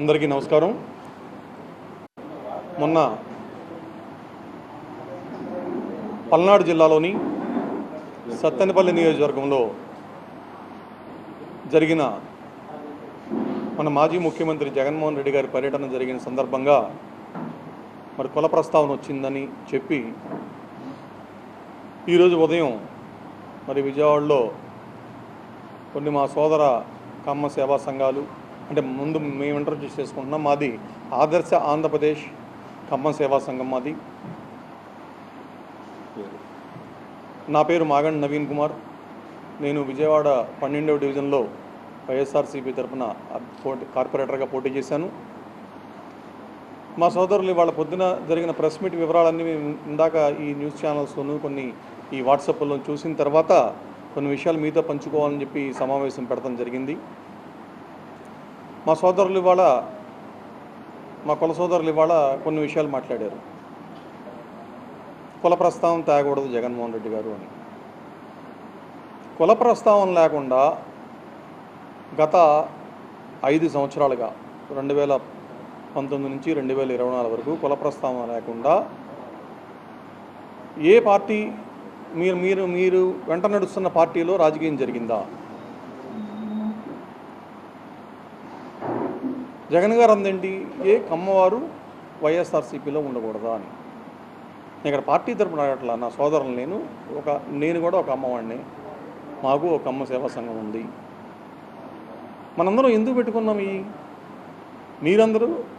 అందరికీ నమస్కారం. మొన్న పల్నాడు జిల్లాలోని సత్తెనపల్లి నియోజకవర్గంలో జరిగిన మన మాజీ ముఖ్యమంత్రి జగన్మోహన్ రెడ్డి గారి పర్యటన జరిగిన సందర్భంగా మరి కుల ప్రస్తావన వచ్చిందని చెప్పి ఈరోజు ఉదయం మరి విజయవాడలో కొన్ని మా సోదర కమ్మ సేవా సంఘాలు అంటే ముందు మేము ఇంట్రడ్యూస్ చేసుకుంటున్నాం. మాది ఆదర్శ ఆంధ్రప్రదేశ్ కమ్మ సేవా సంఘం. మాది నా పేరు మాగండి నవీన్ కుమార్. నేను విజయవాడ 12వ డివిజన్లో వైఎస్ఆర్సీపీ తరఫున కార్పొరేటర్గా పోటీ చేశాను. మా సోదరులు వాళ్ళ పొద్దున జరిగిన ప్రెస్ మీట్ వివరాలన్నీ మేము ఇందాక ఈ న్యూస్ ఛానల్స్లోనూ కొన్ని ఈ వాట్సాప్లో చూసిన తర్వాత కొన్ని విషయాలు మీతో పంచుకోవాలని చెప్పి ఈ సమావేశం పెడతాం జరిగింది. మా సోదరులు ఇవాళ మా కుల సోదరులు ఇవాళ కొన్ని విషయాలు మాట్లాడారు. కుల ప్రస్తావన తేకూడదు జగన్మోహన్ రెడ్డి గారు అని. కుల ప్రస్తావన లేకుండా గత 5 సంవత్సరాలుగా 2019 నుంచి 2024 వరకు కుల ప్రస్తావన లేకుండా ఏ పార్టీ మీరు వెంట నడుస్తున్న పార్టీలో రాజకీయం జరిగిందా? జగన్ గారు అందేంటి, ఏ కమ్మవారు వైఎస్ఆర్సీపీలో ఉండకూడదా అని. ఇక్కడ పార్టీ తరపున అడగట్లా, నా సోదరులు నేను కూడా ఒక అమ్మవాడిని, మాకు ఒక అమ్మ సేవా సంఘం ఉంది. మనందరం ఎందుకు పెట్టుకున్నాం?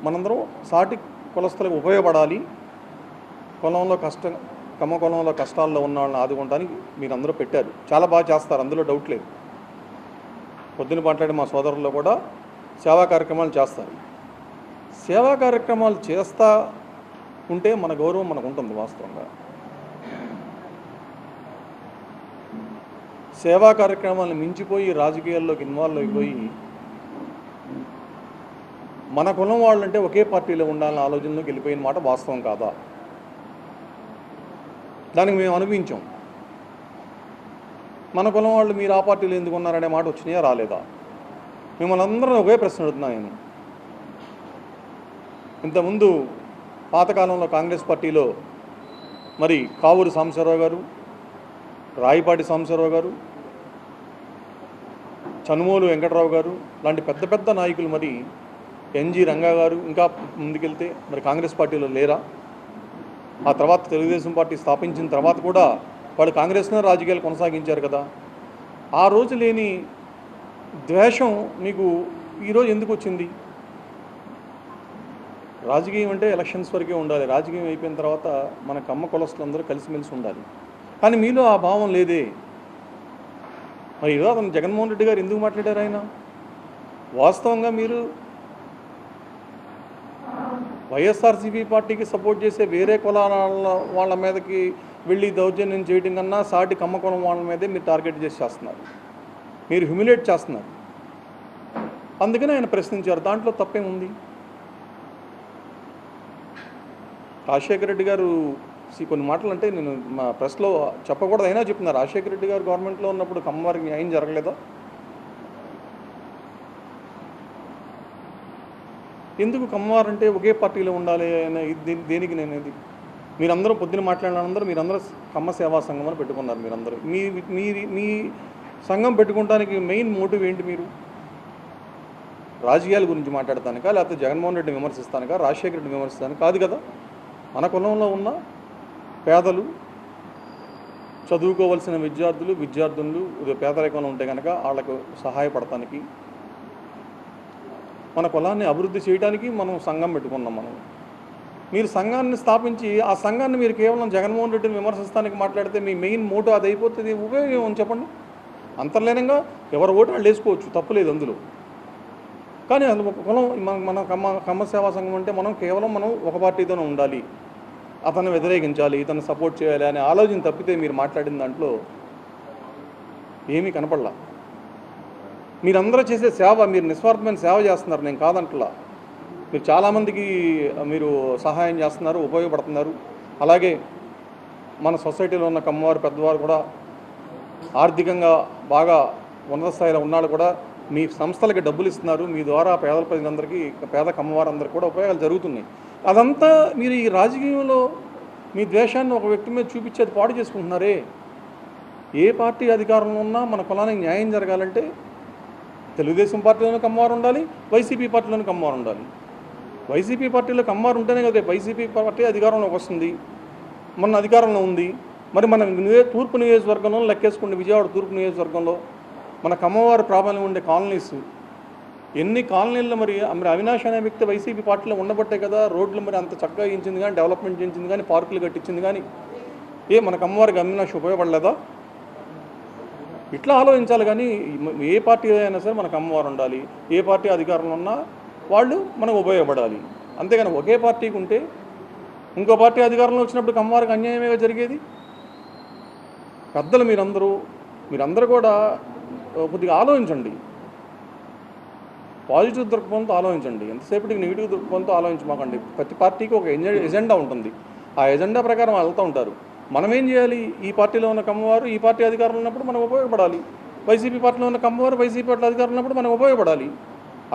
మనందరం సాటి కులస్తులకు ఉపయోగపడాలి. కమ్మ కులంలో కష్టాల్లో ఉన్న వాళ్ళని ఆదుకోవడానికి మీరందరూ పెట్టారు. చాలా బాగా చేస్తారు, అందులో డౌట్ లేదు. పొద్దున మాట్లాడే మా సోదరుల్లో కూడా సేవా కార్యక్రమాలు చేస్తారు. సేవా కార్యక్రమాలు చేస్తూ ఉంటే మన గౌరవం మనకు ఉంటుంది. వాస్తవంగా సేవా కార్యక్రమాలను మించిపోయి రాజకీయాల్లోకి ఇన్వాల్వ్ అయిపోయి మన కులం వాళ్ళంటే ఒకే పార్టీలో ఉండాలన్న ఆలోచనలోకి వెళ్ళిపోయిన మాట వాస్తవం కాదా? దానికి మేము అనుభవించాం. మన కులం వాళ్ళు మీరు ఆ పార్టీలో ఎందుకు ఉన్నారనే మాట వచ్చినాయా రాలేదా? మిమ్మల్ని అందరం ఒకే ప్రశ్న అడుగుతున్నాను నేను. ఇంతకుముందు పాతకాలంలో కాంగ్రెస్ పార్టీలో మరి కావూరు సాంబశివరావు గారు, రాయపాటి సాంబశివరావు గారు, చనుమోలు వెంకటరావు గారు లాంటి పెద్ద పెద్ద నాయకులు, మరి ఎన్జి రంగా గారు, ఇంకా ముందుకెళ్తే మరి కాంగ్రెస్ పార్టీలో లేరా? ఆ తర్వాత తెలుగుదేశం పార్టీ స్థాపించిన తర్వాత కూడా వాళ్ళు కాంగ్రెస్లో రాజకీయాలు కొనసాగించారు కదా. ఆ రోజు లేని ద్వేషం మీకు ఈరోజు ఎందుకు వచ్చింది? రాజకీయం అంటే ఎలక్షన్స్ వరకే ఉండాలి. రాజకీయం అయిపోయిన తర్వాత మన కమ్మ కులస్తులందరూ కలిసిమెలిసి ఉండాలి. కానీ మీలో ఆ భావం లేదే. మరి ఈరోజు అతను జగన్మోహన్ రెడ్డి గారు ఎందుకు మాట్లాడారు? ఆయన వాస్తవంగా మీరు వైఎస్ఆర్సీపీ పార్టీకి సపోర్ట్ చేసే వేరే కులాల వాళ్ళ మీదకి వెళ్ళి దౌర్జన్యం చేయడం కన్నా సాటి కమ్మ కులం వాళ్ళ మీదే మీరు టార్గెట్ చేస్తున్నారు, మీరు హ్యూమిలేట్ చేస్తున్నారు. అందుకనే ఆయన ప్రశ్నించారు. దాంట్లో తప్పేముంది? రాజశేఖర రెడ్డి గారు కొన్ని మాటలు అంటే నేను మా ప్రెస్లో చెప్పకూడదు, అయినా చెప్తున్నారు. రాజశేఖర రెడ్డి గారు గవర్నమెంట్లో ఉన్నప్పుడు కమ్మవారికి న్యాయం జరగలేదా? ఎందుకు కమ్మవారంటే ఒకే పార్టీలో ఉండాలి అనే దేనికి నేనేది? మీరందరూ పొద్దున మాట్లాడినందరూ మీరందరూ కమ్మ సేవా సంఘం అని పెట్టుకున్నారు. మీరందరూ మీ సంఘం పెట్టుకోవడానికి మెయిన్ మోటివ్ ఏంటి? మీరు రాజకీయాల గురించి మాట్లాడతానికా, లేకపోతే జగన్మోహన్ రెడ్డిని విమర్శిస్తానికా, రాజశేఖర రెడ్డిని విమర్శిస్తాను కాదు కదా. మన కులంలో ఉన్న పేదలు, చదువుకోవాల్సిన విద్యార్థులు పేదరికంలో ఉంటే కనుక వాళ్ళకు సహాయపడటానికి, మన కులాన్ని అభివృద్ధి చేయడానికి మనం సంఘం పెట్టుకున్నాం. మీరు సంఘాన్ని స్థాపించి ఆ సంఘాన్ని మీరు కేవలం జగన్మోహన్ రెడ్డిని విమర్శిస్తానికి మాట్లాడితే మీ మెయిన్ మోటో అది అయిపోతుంది. ఉపయోగం ఏమని చెప్పండి? అంతర్లీనంగా ఎవరు ఓటు వాళ్ళు వేసుకోవచ్చు, తప్పులేదు అందులో. కానీ అది ఒక కులం, మన కమ్మ సేవా సంఘం అంటే మనం ఒక పార్టీతోనే ఉండాలి, అతన్ని వ్యతిరేకించాలి, ఇతన్ని సపోర్ట్ చేయాలి అనే ఆలోచన తప్పితే మీరు మాట్లాడిన దాంట్లో ఏమీ కనపడలా. మీరందరూ చేసే సేవ, మీరు నిస్వార్థమైన సేవ చేస్తున్నారు, నేను కాదంటలా. మీరు చాలామందికి మీరు సహాయం చేస్తున్నారు, ఉపయోగపడుతున్నారు. అలాగే మన సొసైటీలో ఉన్న కమ్మవారు పెద్దవారు కూడా ఆర్థికంగా బాగా ఉన్నత స్థాయిలో ఉన్నాళ్ళు కూడా మీ సంస్థలకి డబ్బులు ఇస్తున్నారు, మీ ద్వారా పేద ప్రజలందరికీ, పేద కమ్మవారందరికీ కూడా ఉపయోగాలు జరుగుతున్నాయి. అదంతా మీరు ఈ రాజకీయంలో మీ ద్వేషాన్ని ఒక వ్యక్తి మీద చూపించేది పాడు చేసుకుంటున్నారే. ఏ పార్టీ అధికారంలో ఉన్నా మన కులానికి న్యాయం జరగాలంటే తెలుగుదేశం పార్టీలోనూ కమ్మవారు ఉండాలి, వైసీపీ పార్టీలోనూ కమ్మవారు ఉండాలి. వైసీపీ పార్టీలో కమ్మవారు ఉంటేనే కదా వైసీపీ పార్టీ అధికారంలోకి వస్తుంది. మొన్న అధికారంలో ఉంది. మరి మన తూర్పు నియోజకవర్గంలో లెక్కేసుకుంటే, విజయవాడ తూర్పు నియోజకవర్గంలో మన కమ్మవారు ప్రాబల్యం ఉండే కాలనీస్ ఎన్ని కాలనీల్లో మరి అవినాష్ అనే వ్యక్తి వైసీపీ పార్టీలో ఉండబట్టే కదా రోడ్లు మరి అంత చక్కగా ఇచ్చింది కానీ, డెవలప్మెంట్ చేయించింది కానీ, పార్కులు కట్టించింది కానీ. మన కమ్మవారికి అవినాష్ ఉపయోగపడలేదా? ఇట్లా ఆలోచించాలి. కానీ ఏ పార్టీ అయినా సరే మనకు అమ్మవారు ఉండాలి, ఏ పార్టీ అధికారంలో ఉన్నా వాళ్ళు మనకు ఉపయోగపడాలి. అంతేగాని ఒకే పార్టీకి ఉంటే ఇంకో పార్టీ అధికారంలో వచ్చినప్పుడు కమ్మవారికి అన్యాయమే జరిగేది. పెద్దలు మీరందరూ కూడా కొద్దిగా ఆలోచించండి. పాజిటివ్ దృక్పథంతో ఆలోచించండి, ఎంతసేపటికి నెగిటివ్ దృక్పథంతో ఆలోచించమాకండి. ప్రతి పార్టీకి ఒక ఎజెండా ఉంటుంది. ఆ ఎజెండా ప్రకారం వెళ్తూ ఉంటారు. మనం ఏం చేయాలి? ఈ పార్టీలో ఉన్న కమ్మవారు ఈ పార్టీ అధికారంలో ఉన్నప్పుడు మనకు ఉపయోగపడాలి, వైసీపీ పార్టీలో ఉన్న కమ్మవారు వైసీపీ పార్టీ అధికారంలో ఉన్నప్పుడు మనకు ఉపయోగపడాలి.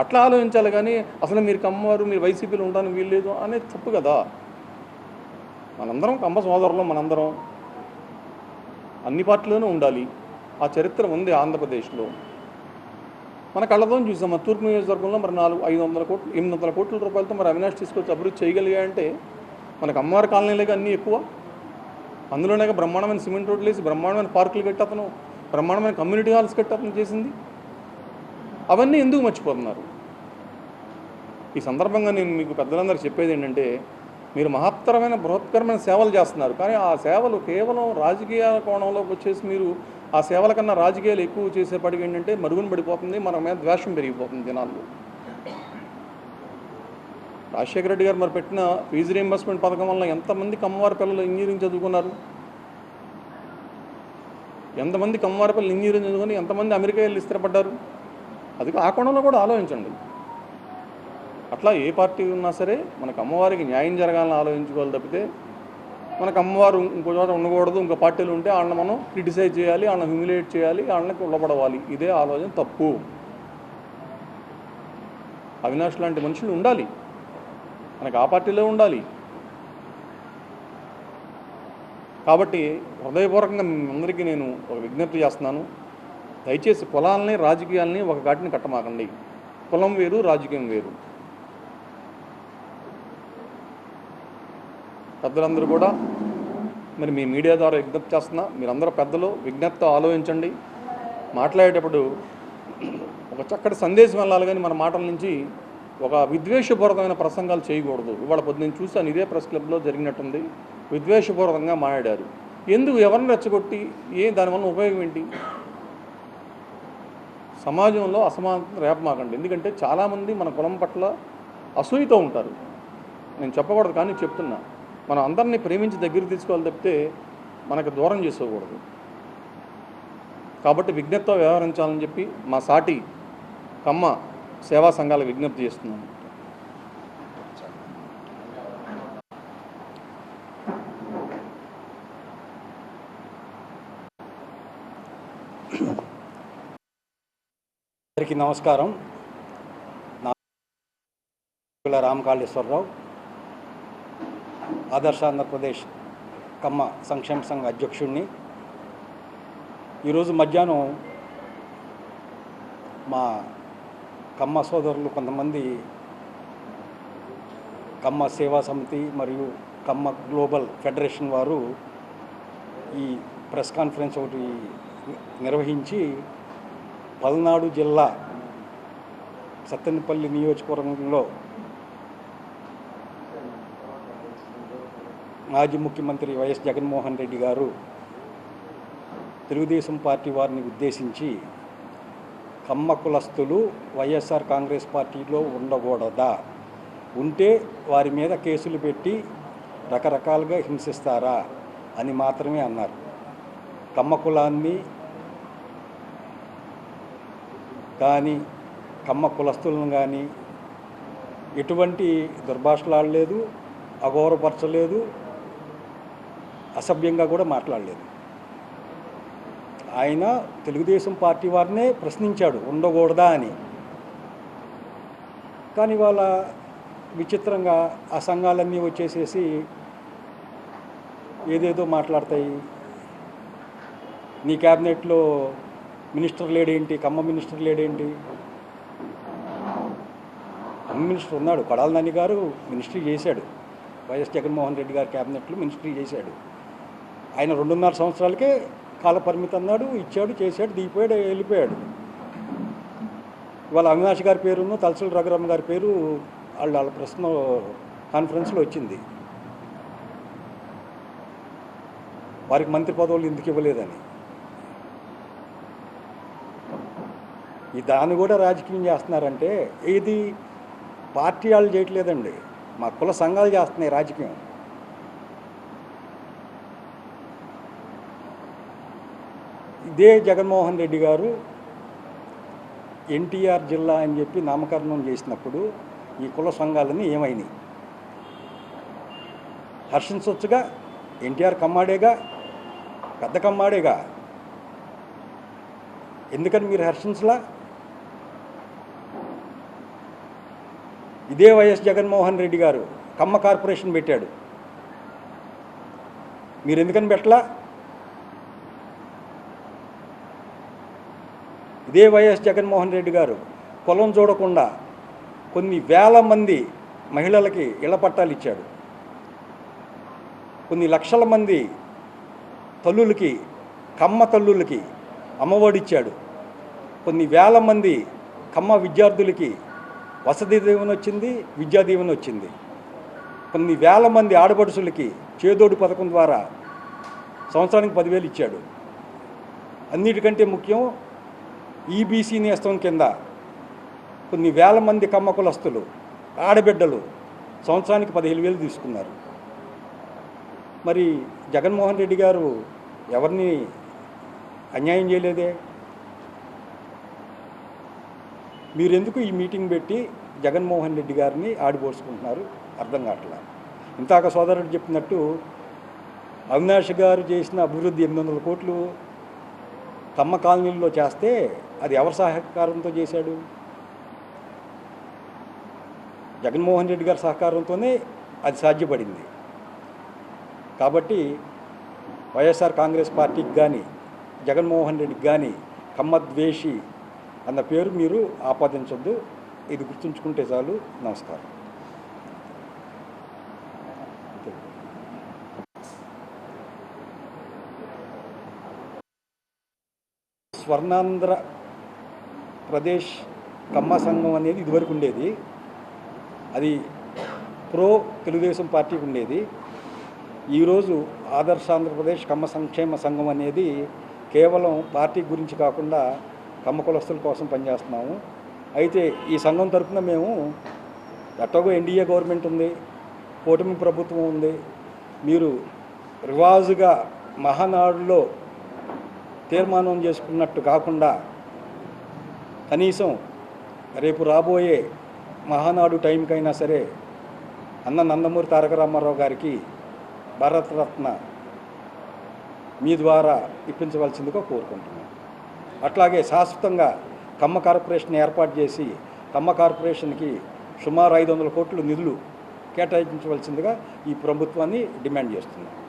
అట్లా ఆలోచించాలి. కానీ అసలు మీరు కమ్మవారు మీరు వైసీపీలో ఉండడానికి వీల్లేదు అనేది తప్పు కదా. మనందరం కమ్మ సోదరులు, మనందరం అన్ని పార్టీలోనూ ఉండాలి. ఆ చరిత్ర ఉంది ఆంధ్రప్రదేశ్లో. మన కళ్ళతో చూసాం. మన తూర్పు నియోజకవర్గంలో మరి 500 కోట్లు 800 కోట్ల రూపాయలతో మరి అవినాష్ తీసుకొచ్చి అభివృద్ధి చేయగలిగాయంటే మనకు అమ్మవారి కాలనీలేగా అన్నీ ఎక్కువ. అందులోనే బ్రహ్మాండమైన సిమెంట్ రోడ్లు వేసి బ్రహ్మాండమైన పార్కులు కట్టి అతను బ్రహ్మాండమైన కమ్యూనిటీ హాల్స్ కట్టి అతను చేసింది. అవన్నీ ఎందుకు మర్చిపోతున్నారు? ఈ సందర్భంగా నేను మీకు పెద్దలందరూ చెప్పేది ఏంటంటే, మీరు మహత్తరమైన బృహత్కరమైన సేవలు చేస్తున్నారు. కానీ ఆ సేవలు కేవలం రాజకీయ కోణంలోకి వచ్చేసి మీరు ఆ సేవల కన్నా రాజకీయాలు ఎక్కువ చేసేపటికి ఏంటంటే మరుగున పడిపోతుంది, మన మీద ద్వేషం పెరిగిపోతుంది జనాల్లో. రాజశేఖర రెడ్డి గారు మరి పెట్టిన ఫీజు రీయింబర్స్మెంట్ పథకం వల్ల ఎంతమంది కమ్మవారి పిల్లలు ఇంజనీరింగ్ చదువుకున్నారు? ఎంతమంది కమ్మవారి పిల్లలు ఇంజనీరింగ్ చదువుకొని ఎంతమంది అమెరికా వెళ్ళి స్థిరపడ్డారు? అది ఆ కోణంలో కూడా ఆలోచించండి. అట్లా ఏ పార్టీ ఉన్నా సరే మనకు అమ్మవారికి న్యాయం జరగాలని ఆలోచించుకోవాలి తప్పితే మనకు అమ్మవారు ఇంకో చోట ఉండకూడదు, ఇంకో పార్టీలు ఉంటే వాళ్ళని మనం క్రిటిసైజ్ చేయాలి, వాళ్ళని హ్యూమిలేట్ చేయాలి, వాళ్ళకి ఉల్లబడవాలి. ఇదే ఆలోచన తప్పు. అవినాష్ లాంటి మనుషులు ఉండాలి, మనకు ఆ పార్టీలో ఉండాలి. కాబట్టి హృదయపూర్వకంగా అందరికీ నేను ఒక విజ్ఞప్తి చేస్తున్నాను. దయచేసి కులాలని రాజకీయాలని ఒక ఘాటిని కట్టమాకండి. కులం వేరు, రాజకీయం వేరు. పెద్దలందరూ కూడా మరి మీ మీడియా ద్వారా విజ్ఞప్తి చేస్తున్నా, మీరందరూ పెద్దలు విజ్ఞప్తితో ఆలోచించండి. మాట్లాడేటప్పుడు ఒక చక్కటి సందేశం వెళ్ళాలి, కానీ మన మాటల నుంచి ఒక విద్వేషపూర్వకమైన ప్రసంగాలు చేయకూడదు. ఇవాళ నేను చూశాను, ఇదే ప్రెస్ క్లబ్లో జరిగినట్టుంది. విద్వేషపూర్వకంగా మాట్లాడారు. ఎందుకు? ఎవరిని రెచ్చగొట్టి దానివల్ల ఉపయోగం ఏంటి? సమాజంలో అసమానత రేపమాకండి. ఎందుకంటే చాలామంది మన కులం పట్ల అసూయతో ఉంటారు. నేను చెప్పకూడదు కానీ చెప్తున్నా, మనం అందరినీ ప్రేమించి దగ్గరికి తీసుకోవాలి తప్పితే మనకు దూరం చేసుకోకూడదు. కాబట్టి విజ్ఞప్తితో వ్యవహరించాలని చెప్పి మా సాటి కమ్మ సేవా సంఘాలకు విజ్ఞప్తి చేస్తున్నాను. అందరికీ నమస్కారం. నా రామకాళేశ్వరరావు, ఆదర్శ ఆంధ్రప్రదేశ్ కమ్మ సంక్షేమ సంఘ అధ్యక్షుడిని. ఈరోజు మధ్యాహ్నం మా కమ్మ సోదరులు కొంతమంది కమ్మ సేవా సమితి మరియు కమ్మ గ్లోబల్ ఫెడరేషన్ వారు ఈ ప్రెస్ కాన్ఫరెన్స్ ఒకటి నిర్వహించి పల్నాడు జిల్లా సత్తెనపల్లి నియోజకవర్గంలో మాజీ ముఖ్యమంత్రి వైఎస్ జగన్మోహన్ రెడ్డి గారు తెలుగుదేశం పార్టీ వారిని ఉద్దేశించి కమ్మ కులస్తులు వైఎస్ఆర్ కాంగ్రెస్ పార్టీలో ఉండకూడదా, ఉంటే వారి మీద కేసులు పెట్టి రకరకాలుగా హింసిస్తారా అని మాత్రమే అన్నారు. కమ్మ కులాన్ని కానీ కమ్మ కులస్తులను కానీ ఎటువంటి దుర్భాషలాడలేదు, అగౌరవపరచలేదు, అసభ్యంగా కూడా మాట్లాడలేదు. ఆయన తెలుగుదేశం పార్టీ వారినే ప్రశ్నించాడు ఉండకూడదా అని. కానీ వాళ్ళ విచిత్రంగా ఆ సంఘాలన్నీ వచ్చేసేసి ఏదేదో మాట్లాడతాయి. నీ క్యాబినెట్లో మినిస్టర్ లేడేంటి, కమ్మ మినిస్టర్ లేడేంటి? కమ్మ మినిస్టర్ ఉన్నాడు, కొడాల నాని గారు మినిస్ట్రీ చేశాడు, వైఎస్ జగన్మోహన్ రెడ్డి గారి క్యాబినెట్లో మినిస్ట్రీ చేశాడు. ఆయన 2.5 సంవత్సరాలకే కాల పరిమితి అన్నాడు, ఇచ్చాడు, చేశాడు, దిగిపోయాడు, వెళ్ళిపోయాడు. ఇవాళ అవినాష్ గారి పేరును తలసల రఘురామ గారి పేరు వాళ్ళ ప్రశ్న కాన్ఫరెన్స్లో వచ్చింది, వారికి మంత్రి పదవులు ఎందుకు ఇవ్వలేదని. ఈ దాన్ని కూడా రాజకీయం చేస్తున్నారంటే ఇది పార్టీ వాళ్ళు చేయట్లేదండి, మా కుల సంఘాలు చేస్తున్నాయి రాజకీయం. ఇదే జగన్మోహన్ రెడ్డి గారు ఎన్టీఆర్ జిల్లా అని చెప్పి నామకరణం చేసినప్పుడు ఈ కుల సంఘాలన్నీ ఏమైనాయి? హర్షించవచ్చుగా, ఎన్టీఆర్ కమ్మాడేగా, పెద్ద కమ్మాడేగా, ఎందుకని మీరు హర్షించలా? ఇదే వైఎస్ జగన్మోహన్ రెడ్డి గారు కమ్మ కార్పొరేషన్ పెట్టాడు, మీరు ఎందుకని పెట్టలా? ఇదే వైఎస్ జగన్మోహన్ రెడ్డి గారు కులం చూడకుండా కొన్ని వేల మంది మహిళలకి ఇళ్ల పట్టాలు ఇచ్చాడు, కొన్ని లక్షల మంది తల్లులకి, కమ్మ తల్లులకి అమ్మఒడి ఇచ్చాడు, కొన్ని వేల మంది కమ్మ విద్యార్థులకి వసతి దీవెన వచ్చింది, విద్యా దీవెన వచ్చింది, కొన్ని వేల మంది ఆడపడుచులకి చేదోడు పథకం ద్వారా సంవత్సరానికి 10,000 ఇచ్చాడు. అన్నిటికంటే ముఖ్యం ఈబీసీ నేస్తం కింద కొన్ని వేల మంది కమ్మ కులస్తులు ఆడబిడ్డలు సంవత్సరానికి 15,000 తీసుకున్నారు. మరి జగన్మోహన్ రెడ్డి గారు ఎవరిని అన్యాయం చేయలేదే. మీరు ఎందుకు ఈ మీటింగ్ పెట్టి జగన్మోహన్ రెడ్డి గారిని ఆడిపోసుకుంటున్నారు అర్థం కావట్లా. ఇంతాక సోదరుడు చెప్పినట్టు అవినాష్ గారు చేసిన అభివృద్ధి 800 కోట్లు కమ్మ కాలనీల్లో చేస్తే అది ఎవరి సహకారంతో చేశాడు? జగన్మోహన్ రెడ్డి గారి సహకారంతోనే అది సాధ్యపడింది. కాబట్టి వైఎస్ఆర్ కాంగ్రెస్ పార్టీకి కానీ జగన్మోహన్ రెడ్డికి కానీ కమ్మ ద్వేషి అన్న పేరు మీరు ఆపాదించొద్దు, ఇది గుర్తుంచుకుంటే చాలు. నమస్కారం. స్వర్ణాంధ్ర ప్రదేశ్ కమ్మ సంఘం అనేది ఇదివరకు ఉండేది, అది ప్రో తెలుగుదేశం పార్టీకి ఉండేది. ఈరోజు ఆదర్శ ఆంధ్రప్రదేశ్ కమ్మ సంక్షేమ సంఘం అనేది కేవలం పార్టీ గురించి కాకుండా కమ్మ కులస్తుల కోసం పనిచేస్తున్నాము. అయితే ఈ సంఘం తరఫున మేము ఎట్టగో ఎన్డీఏ గవర్నమెంట్ ఉంది, కూటమి ప్రభుత్వం ఉంది, మీరు రివాజుగా మహానాడులో తీర్మానం చేసుకున్నట్టు కాకుండా కనీసం రేపు రాబోయే మహానాడు టైంకైనా సరే అన్న నందమూరి తారక రామారావు గారికి భారతరత్న మీ ద్వారా ఇప్పించవలసిందిగా కోరుకుంటున్నాను. అట్లాగే శాశ్వతంగా కమ్మ కార్పొరేషన్ ఏర్పాటు చేసి కమ్మ కార్పొరేషన్కి సుమారు 500 కోట్లు నిధులు కేటాయించవలసిందిగా ఈ ప్రభుత్వాన్ని డిమాండ్ చేస్తున్నాను.